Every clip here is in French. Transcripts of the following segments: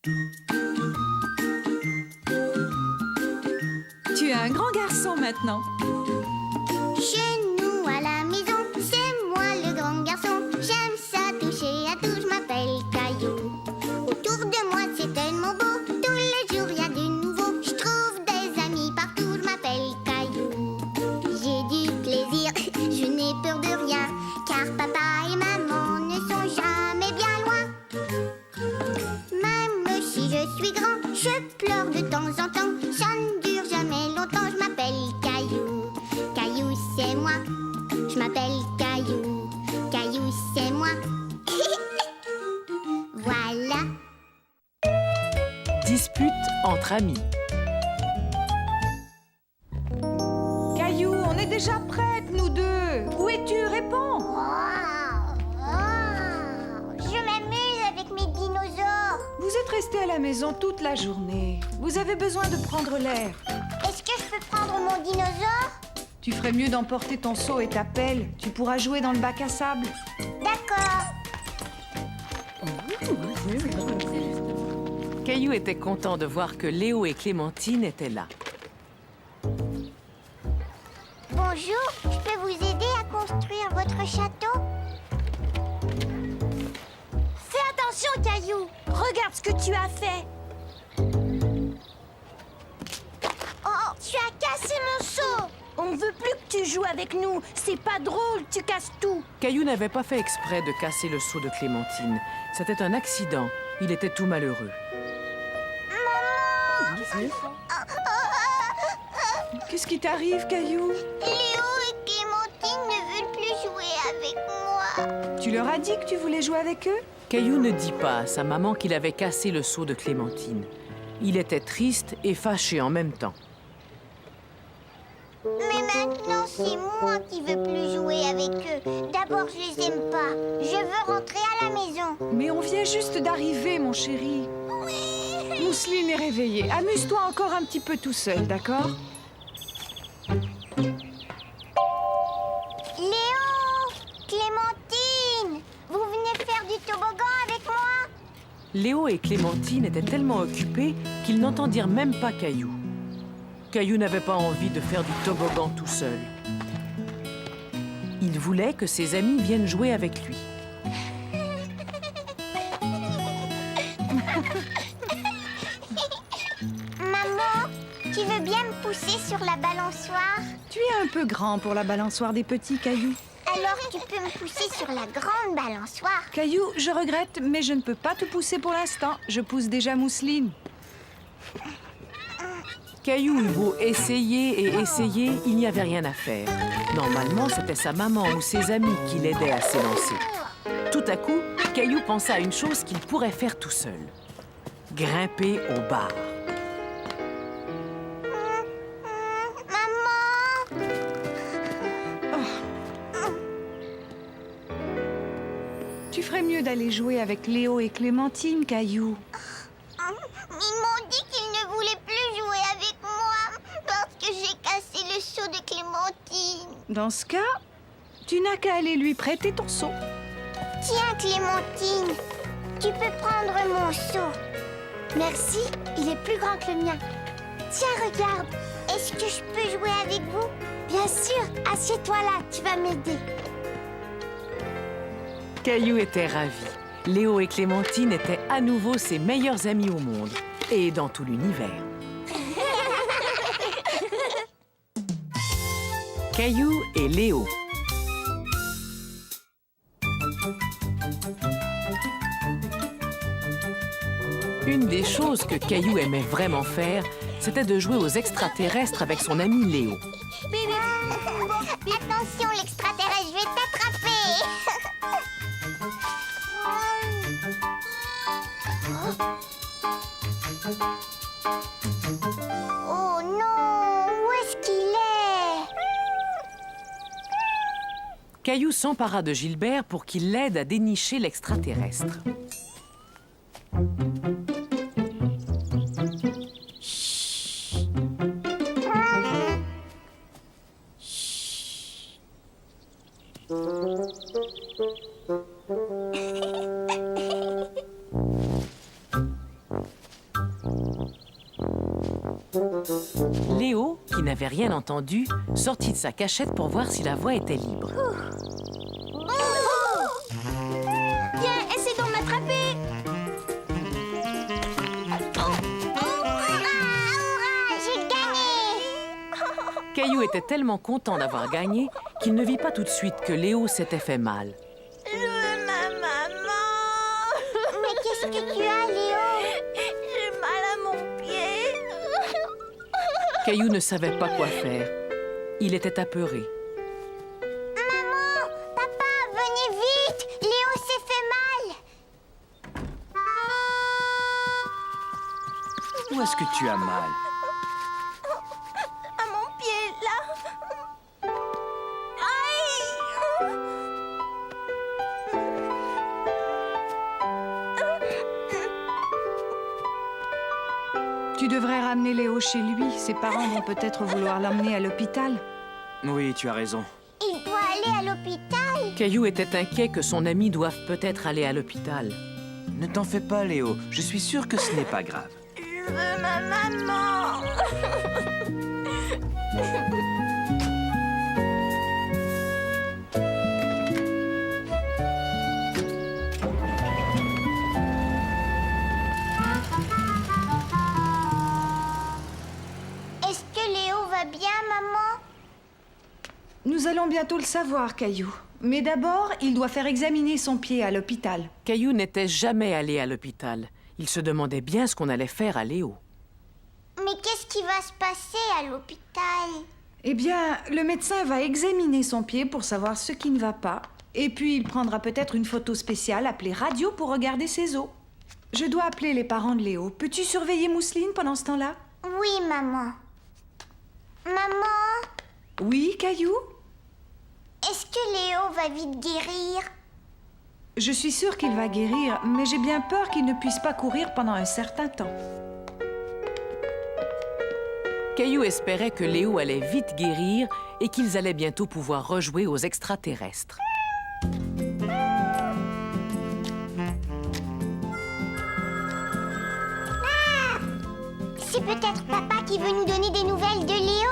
Tu es un grand garçon maintenant. Chez nous à la maison, c'est moi le grand garçon. J'aime ça toucher à tout, je m'appelle Caillou. Autour de moi c'est tellement beau, tous les jours il y a du nouveau. Je trouve des amis partout, je m'appelle Caillou. J'ai du plaisir, je n'ai peur de rien, car papa et maman ne sont jamais bien loin. Même si je suis grand, je pleure de temps en temps. Ça ne dure jamais longtemps, je m'appelle Caillou. Caillou, c'est moi. Je m'appelle Caillou. Caillou, c'est moi. Voilà. Dispute entre amis. Caillou, on est déjà prêtes, nous deux. Où es-tu? Réponds. Je m'amuse avec mes dinosaures. Vous êtes restés à la maison toute la journée. Vous avez besoin de prendre l'air. Est-ce que je peux prendre mon dinosaure? Tu ferais mieux d'emporter ton seau et ta pelle. Tu pourras jouer dans le bac à sable. D'accord. Caillou était content de voir que Léo et Clémentine étaient là. Bonjour, je peux vous aider à construire votre château? Fais attention, Caillou. Regarde ce que tu as fait. Oh, tu as cassé mon seau. On ne veut plus que tu joues avec nous. C'est pas drôle, tu casses tout. Caillou n'avait pas fait exprès de casser le seau de Clémentine. C'était un accident. Il était tout malheureux. Qu'est-ce qui t'arrive, Caillou? Léo et Clémentine ne veulent plus jouer avec moi. Tu leur as dit que tu voulais jouer avec eux? Caillou ne dit pas à sa maman qu'il avait cassé le seau de Clémentine. Il était triste et fâché en même temps. Mais maintenant, c'est moi qui veux plus jouer avec eux. D'abord, je les aime pas. Je veux rentrer à la maison. Mais on vient juste d'arriver, mon chéri. Mousseline est réveillée. Amuse-toi encore un petit peu tout seul, d'accord? Léo! Clémentine! Vous venez faire du toboggan avec moi? Léo et Clémentine étaient tellement occupés qu'ils n'entendirent même pas Caillou. Caillou n'avait pas envie de faire du toboggan tout seul. Il voulait que ses amis viennent jouer avec lui. Maman, tu veux bien me pousser sur la balançoire? Tu es un peu grand pour la balançoire des petits, Caillou. Alors tu peux me pousser sur la grande balançoire? Caillou, je regrette, mais je ne peux pas te pousser pour l'instant. Je pousse déjà Mousseline. Caillou eut beau essayer et essayer, il n'y avait rien à faire. Normalement, c'était sa maman ou ses amis qui l'aidaient à s'élancer. Tout à coup, Caillou pensa à une chose qu'il pourrait faire tout seul. Grimper au bar. Maman! Tu ferais mieux d'aller jouer avec Léo et Clémentine, Caillou. Ils m'ont dit qu'ils ne voulaient plus jouer avec moi parce que j'ai cassé le seau de Clémentine. Dans ce cas, tu n'as qu'à aller lui prêter ton seau. Tiens, Clémentine, tu peux prendre mon seau. Merci, il est plus grand que le mien. Tiens, regarde. Est-ce que je peux jouer avec vous? Bien sûr, assieds-toi là, tu vas m'aider. Caillou était ravi. Léo et Clémentine étaient à nouveau ses meilleurs amis au monde et dans tout l'univers. Caillou et Léo. Une des choses que Caillou aimait vraiment faire, c'était de jouer aux extraterrestres avec son ami Léo. Attention, l'extraterrestre, je vais t'attraper. Oh non, où est-ce qu'il est? Caillou s'empara de Gilbert pour qu'il l'aide à dénicher l'extraterrestre. Léo, qui n'avait rien entendu, sortit de sa cachette pour voir si la voie était libre. Viens, essaie d'en m'attraper. Hurrah, j'ai gagné! Caillou était tellement content d'avoir gagné qu'il ne vit pas tout de suite que Léo s'était fait mal. Je veux ma maman. Mais qu'est-ce que tu as, Léo? J'ai mal à mon pied. Caillou ne savait pas quoi faire. Il était apeuré. Maman, papa, venez vite! Léo s'est fait mal! Où est-ce que tu as mal? À mon pied, là. Aïe! Tu devrais ramener Léo chez lui. Ses parents vont peut-être vouloir l'emmener à l'hôpital. Oui, tu as raison. Il doit aller à l'hôpital! Caillou était inquiet que son ami doive peut-être aller à l'hôpital. Ne t'en fais pas, Léo. Je suis sûr que ce n'est pas grave. Je veux ma maman. Est-ce que Léo va bien, maman? Nous allons bientôt le savoir, Caillou. Mais d'abord, il doit faire examiner son pied à l'hôpital. Caillou n'était jamais allé à l'hôpital. Il se demandait bien ce qu'on allait faire à Léo. Mais qu'est-ce qui va se passer à l'hôpital? Eh bien, le médecin va examiner son pied pour savoir ce qui ne va pas. Et puis, il prendra peut-être une photo spéciale appelée radio pour regarder ses os. Je dois appeler les parents de Léo. Peux-tu surveiller Mousseline pendant ce temps-là? Oui, maman. Maman, Oui, Caillou? est-ce que Léo va vite guérir? Je suis sûre qu'il va guérir, mais j'ai bien peur qu'il ne puisse pas courir pendant un certain temps. Caillou espérait que Léo allait vite guérir et qu'ils allaient bientôt pouvoir rejouer aux extraterrestres. C'est peut-être papa qui veut nous donner des nouvelles de Léo.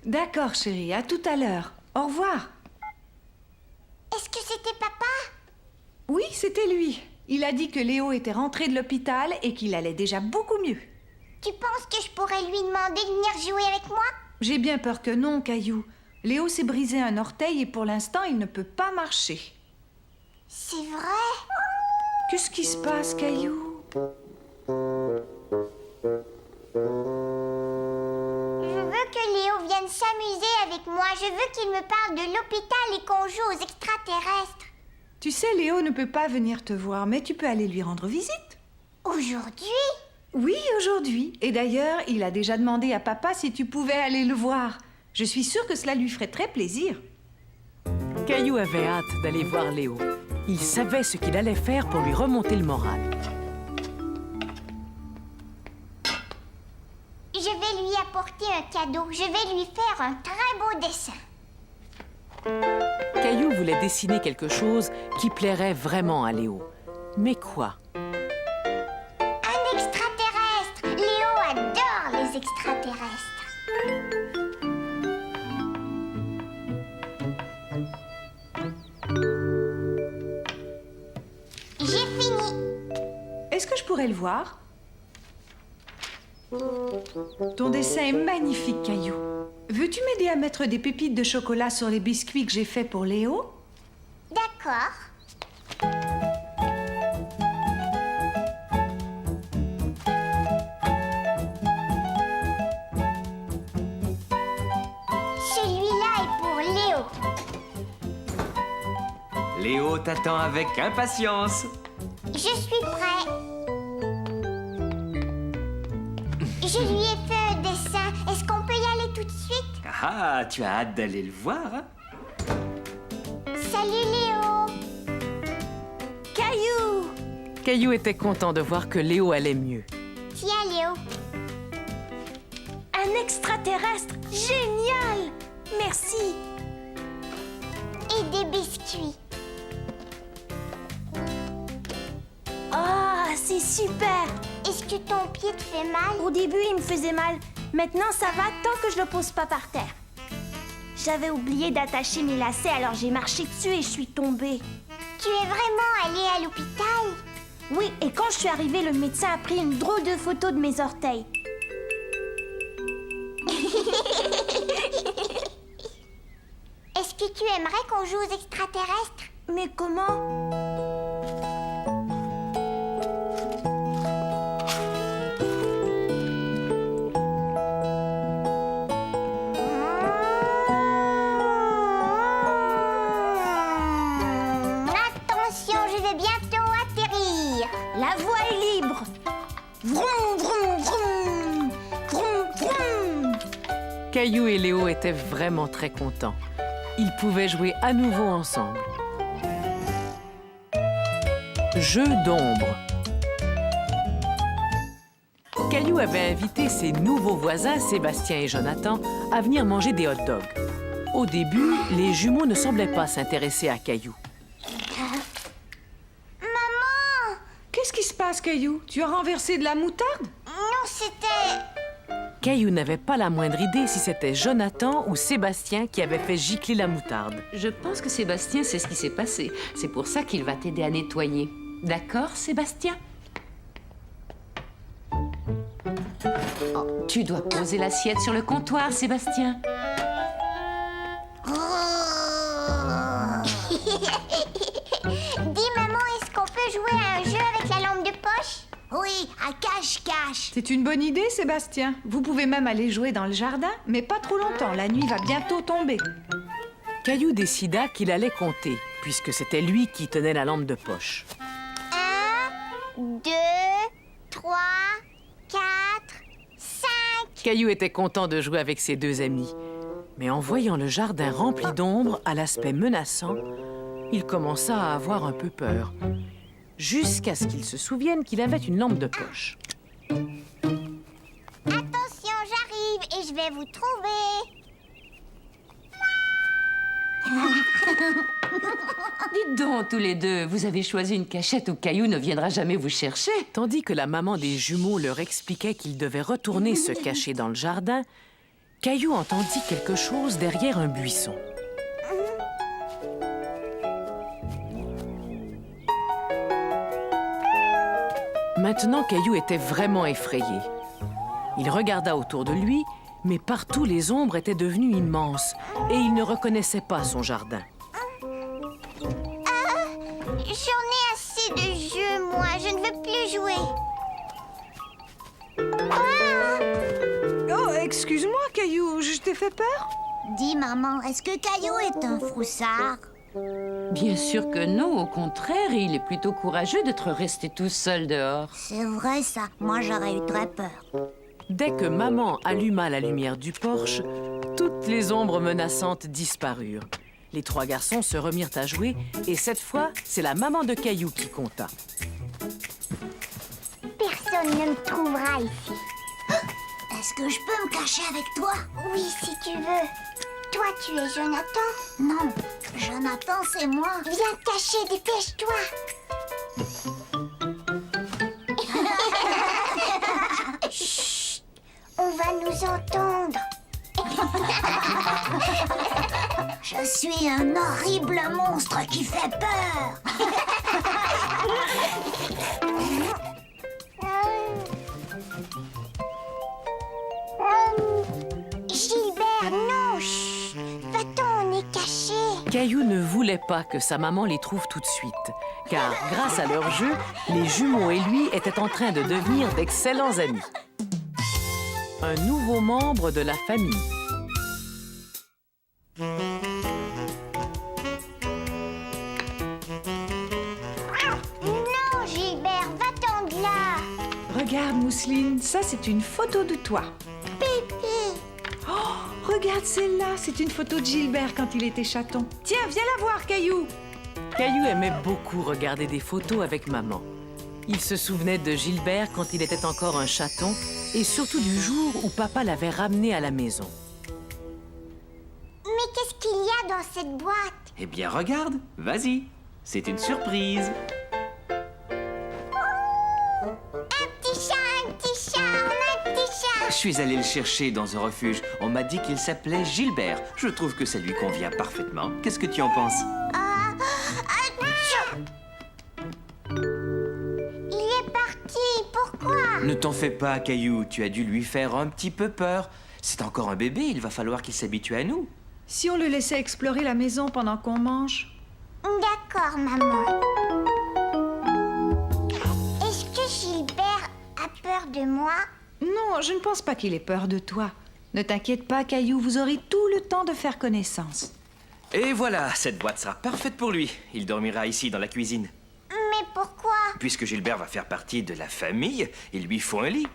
D'accord, chérie, à tout à l'heure. Au revoir. Est-ce que c'était papa? Oui, c'était lui. Il a dit que Léo était rentré de l'hôpital et qu'il allait déjà beaucoup mieux. Tu penses que je pourrais lui demander de venir jouer avec moi? J'ai bien peur que non, Caillou. Léo s'est brisé un orteil et pour l'instant, il ne peut pas marcher. C'est vrai? Qu'est-ce qui se passe, Caillou? Je veux que Léo vienne s'amuser avec moi. Je veux qu'il me parle de l'hôpital et qu'on joue aux extraterrestres. Tu sais, Léo ne peut pas venir te voir, mais tu peux aller lui rendre visite. Aujourd'hui? Oui, aujourd'hui. Et d'ailleurs, il a déjà demandé à papa si tu pouvais aller le voir. Je suis sûre que cela lui ferait très plaisir. Caillou avait hâte d'aller voir Léo. Il savait ce qu'il allait faire pour lui remonter le moral. Je vais lui apporter un cadeau. Je vais lui faire un très beau dessin. Caillou voulait dessiner quelque chose qui plairait vraiment à Léo. Mais quoi? Un extraterrestre. Léo adore les extraterrestres. J'ai fini. Est-ce que je pourrais le voir? Ton dessin est magnifique, Caillou. Veux-tu m'aider à mettre des pépites de chocolat sur les biscuits que j'ai faits pour Léo? D'accord. Celui-là est pour Léo. Léo t'attend avec impatience. Je suis prêt. Je lui ai fait un dessin. Est-ce qu'on peut y aller tout de suite? Ah, tu as hâte d'aller le voir, hein? Salut Léo. Caillou! Caillou était content de voir que Léo allait mieux. Tiens, Léo. Un extraterrestre! Génial! Merci! Et des biscuits. Ah, c'est super! Est-ce que ton pied te fait mal? Au début, il me faisait mal. Maintenant, ça va tant que je le pose pas par terre. J'avais oublié d'attacher mes lacets, alors j'ai marché dessus et je suis tombée. Tu es vraiment allé à l'hôpital? Oui, et quand je suis arrivée, le médecin a pris une drôle de photo de mes orteils. Est-ce que tu aimerais qu'on joue aux extraterrestres? Mais comment? Attention, je vais bientôt atterrir. La voie est libre. Vroom, vroom, vroom. Vroom, vroom. Caillou et Léo étaient vraiment très contents. Ils pouvaient jouer à nouveau ensemble. Jeu d'ombre. Caillou avait invité ses nouveaux voisins, Sébastien et Jonathan, à venir manger des hot dogs. Au début, les jumeaux ne semblaient pas s'intéresser à Caillou. Maman! Qu'est-ce qui se passe, Caillou? Tu as renversé de la moutarde? Non, c'était... Caillou n'avait pas la moindre idée si c'était Jonathan ou Sébastien qui avait fait gicler la moutarde. Je pense que Sébastien sait ce qui s'est passé. C'est pour ça qu'il va t'aider à nettoyer. D'accord, Sébastien? Oh, tu dois poser l'assiette sur le comptoir, Sébastien. Dis, maman, est-ce qu'on peut jouer à un jeu avec la lampe de poche? Oui, à cache-cache. C'est une bonne idée, Sébastien. Vous pouvez même aller jouer dans le jardin, mais pas trop longtemps. La nuit va bientôt tomber. Caillou décida qu'il allait compter, puisque c'était lui qui tenait la lampe de poche. 1, 2, 3, 4, 5. Caillou était content de jouer avec ses deux amis. Mais en voyant le jardin rempli d'ombre, à l'aspect menaçant, il commença à avoir un peu peur. Jusqu'à ce qu'il se souvienne qu'il avait une lampe de poche. Attention, j'arrive et je vais vous trouver. Dites donc, tous les deux, vous avez choisi une cachette où Caillou ne viendra jamais vous chercher. Tandis que la maman des jumeaux leur expliquait qu'ils devaient retourner se cacher dans le jardin, Caillou entendit quelque chose derrière un buisson. Maintenant, Caillou était vraiment effrayé. Il regarda autour de lui, mais partout les ombres étaient devenues immenses et il ne reconnaissait pas son jardin. J'en ai assez de jeux, moi. Je ne veux plus jouer. Oh, excuse-moi, Caillou, je t'ai fait peur? Dis, maman, est-ce que Caillou est un froussard? Bien sûr que non, au contraire, il est plutôt courageux d'être resté tout seul dehors. C'est vrai, ça. Moi, j'aurais eu très peur. Dès que maman alluma la lumière du porche, toutes les ombres menaçantes disparurent. Les trois garçons se remirent à jouer et cette fois, c'est la maman de Caillou qui compta. Personne ne me trouvera ici. Est-ce que je peux me cacher avec toi? Oui, si tu veux. Toi, tu es Jonathan? Non, Jonathan, c'est moi. Viens te cacher, dépêche-toi. Chut, on va nous entendre. Je suis un horrible monstre qui fait peur. Gilbert, non, chut. Va-t'en, on est caché. Caillou ne voulait pas que sa maman les trouve tout de suite, car grâce à leur jeu, les jumeaux et lui étaient en train de devenir d'excellents amis. Un nouveau membre de la famille. Non, Gilbert, va-t'en de là. Regarde, Mousseline, ça c'est une photo de toi. Pépé. Oh, regarde celle-là, c'est une photo de Gilbert quand il était chaton. Tiens, viens la voir, Caillou. Caillou aimait beaucoup regarder des photos avec maman. Il se souvenait de Gilbert quand il était encore un chaton et surtout du jour où papa l'avait ramené à la maison. Mais qu'est-ce qu'il y a dans cette boîte? Eh bien, regarde, vas-y. C'est une surprise. Un petit chat, on a un petit chat. Je suis allé le chercher dans un refuge. On m'a dit qu'il s'appelait Gilbert. Je trouve que ça lui convient parfaitement. Qu'est-ce que tu en penses? Il est parti, pourquoi? Ne t'en fais pas, Caillou. Tu as dû lui faire un petit peu peur. C'est encore un bébé, il va falloir qu'il s'habitue à nous. Si on le laissait explorer la maison pendant qu'on mange. D'accord, maman. Est-ce que Gilbert a peur de moi? Non, je ne pense pas qu'il ait peur de toi. Ne t'inquiète pas, Caillou, vous aurez tout le temps de faire connaissance. Et voilà, cette boîte sera parfaite pour lui. Il dormira ici, dans la cuisine. Mais pourquoi? Puisque Gilbert va faire partie de la famille, il lui faut un lit.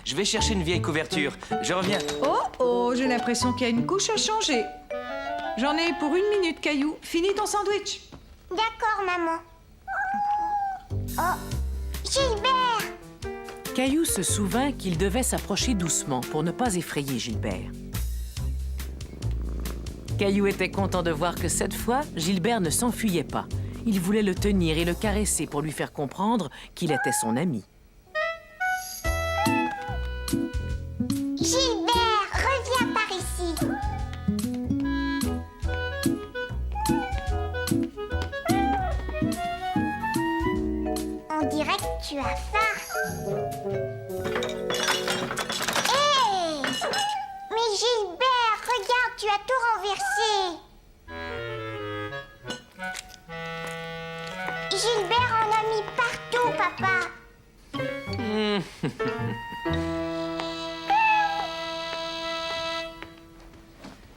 Je vais chercher une vieille couverture. Je reviens. Oh, j'ai l'impression qu'il y a une couche à changer. J'en ai pour 1 minute, Caillou. Finis ton sandwich. D'accord, maman. Oh, Gilbert! Caillou se souvint qu'il devait s'approcher doucement pour ne pas effrayer Gilbert. Caillou était content de voir que cette fois, Gilbert ne s'enfuyait pas. Il voulait le tenir et le caresser pour lui faire comprendre qu'il était son ami. Gilbert, reviens par ici. On dirait que tu as faim. Hé! Mais Gilbert, regarde, tu as tout renversé. Gilbert en a mis partout, papa.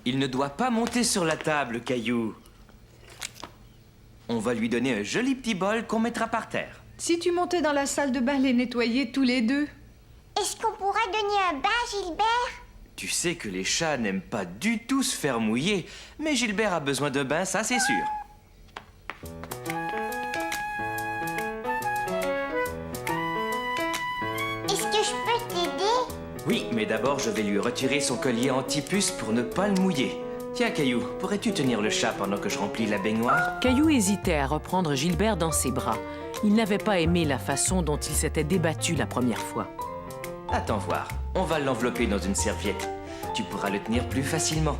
Il ne doit pas monter sur la table, Caillou. On va lui donner un joli petit bol qu'on mettra par terre. Si tu montais dans la salle de bain les nettoyer tous les deux. Est-ce qu'on pourrait donner un bain, Gilbert? Tu sais que les chats n'aiment pas du tout se faire mouiller, mais Gilbert a besoin de bain, ça c'est sûr. Est-ce que je peux t'aider? Oui, mais d'abord je vais lui retirer son collier anti-puce pour ne pas le mouiller. Tiens, Caillou, pourrais-tu tenir le chat pendant que je remplis la baignoire? Caillou hésitait à reprendre Gilbert dans ses bras. Il n'avait pas aimé la façon dont il s'était débattu la première fois. Attends voir, on va l'envelopper dans une serviette. Tu pourras le tenir plus facilement.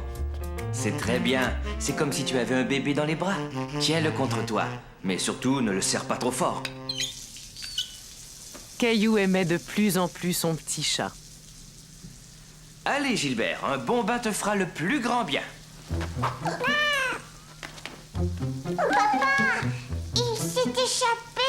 C'est très bien, c'est comme si tu avais un bébé dans les bras. Tiens-le contre toi, mais surtout ne le serre pas trop fort. Caillou aimait de plus en plus son petit chat. Allez Gilbert, un bon bain te fera le plus grand bien. Papa, il s'est échappé.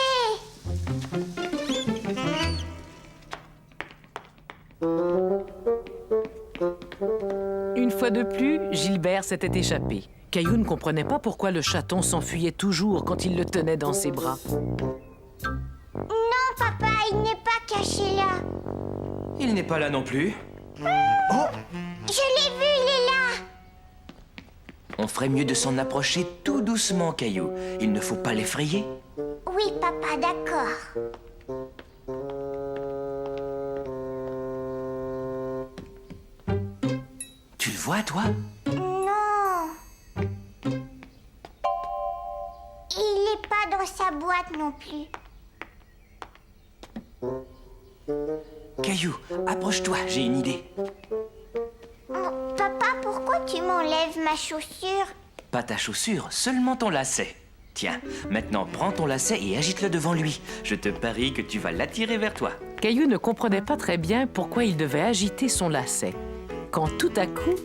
Une fois de plus, Gilbert s'était échappé. Caillou ne comprenait pas pourquoi le chaton s'enfuyait toujours quand il le tenait dans ses bras. Non, papa, il n'est pas caché là. Il n'est pas là non plus. Je l'ai vu, il est là. On ferait mieux de s'en approcher tout doucement, Caillou. Il ne faut pas l'effrayer. Oui, papa, d'accord. Tu le vois, toi? Non. Il n'est pas dans sa boîte non plus. Caillou, approche-toi, j'ai une idée. Oh, papa, pourquoi tu m'enlèves ma chaussure? Pas ta chaussure, seulement ton lacet. Tiens, maintenant prends ton lacet et agite-le devant lui. Je te parie que tu vas l'attirer vers toi. Caillou ne comprenait pas très bien pourquoi il devait agiter son lacet. Quand tout à coup,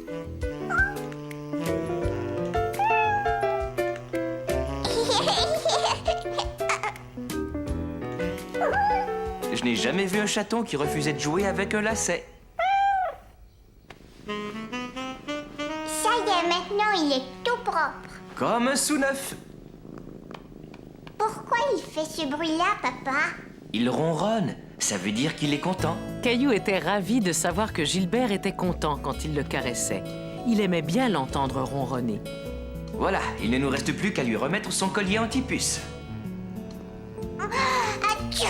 Je n'ai jamais vu un chaton qui refusait de jouer avec un lacet. Ça y est, maintenant il est tout propre. Comme un sous-neuf. Pourquoi il fait ce bruit-là, papa? Il ronronne, ça veut dire qu'il est content. Caillou était ravi de savoir que Gilbert était content quand il le caressait. Il aimait bien l'entendre ronronner. Voilà, il ne nous reste plus qu'à lui remettre son collier anti-puce. Atchou!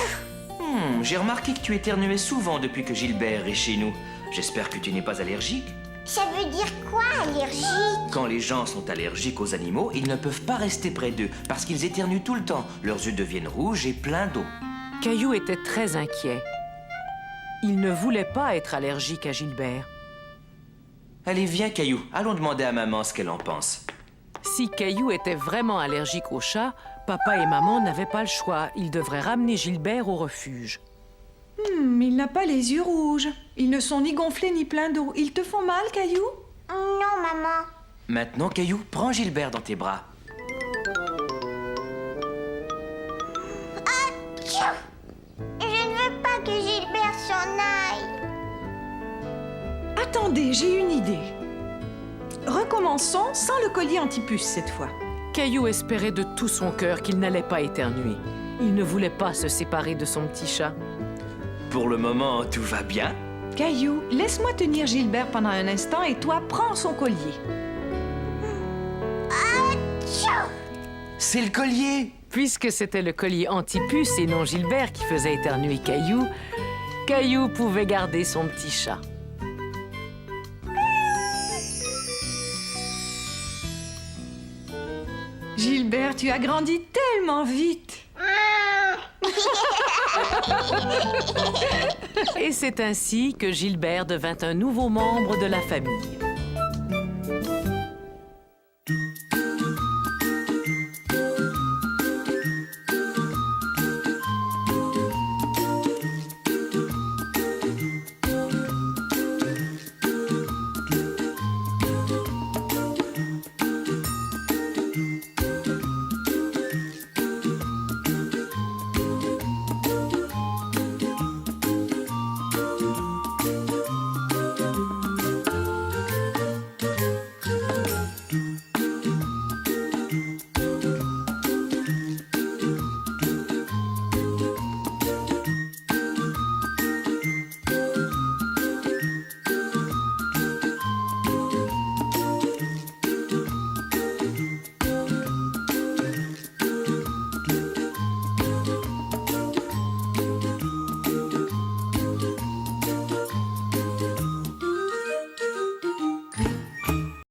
J'ai remarqué que tu éternuais souvent depuis que Gilbert est chez nous. J'espère que tu n'es pas allergique. Ça veut dire quoi, allergique? Quand les gens sont allergiques aux animaux, ils ne peuvent pas rester près d'eux parce qu'ils éternuent tout le temps. Leurs yeux deviennent rouges et pleins d'eau. Caillou était très inquiet. Il ne voulait pas être allergique à Gilbert. Allez, viens, Caillou. Allons demander à maman ce qu'elle en pense. Si Caillou était vraiment allergique aux chats, papa et maman n'avaient pas le choix. Ils devraient ramener Gilbert au refuge. Il n'a pas les yeux rouges. Ils ne sont ni gonflés ni pleins d'eau. Ils te font mal, Caillou? Non, maman. Maintenant, Caillou, prends Gilbert dans tes bras. Tchou! Je ne veux pas que Gilbert s'en aille. Attendez, j'ai une idée. Recommençons sans le collier antipuce cette fois. Caillou espérait de tout son cœur qu'il n'allait pas éternuer. Il ne voulait pas se séparer de son petit chat. Pour le moment, tout va bien. Caillou, laisse-moi tenir Gilbert pendant un instant et toi, prends son collier. C'est le collier! Puisque c'était le collier antipuce et non Gilbert qui faisait éternuer Caillou, Caillou pouvait garder son petit chat. Gilbert, tu as grandi tellement vite. Et c'est ainsi que Gilbert devint un nouveau membre de la famille.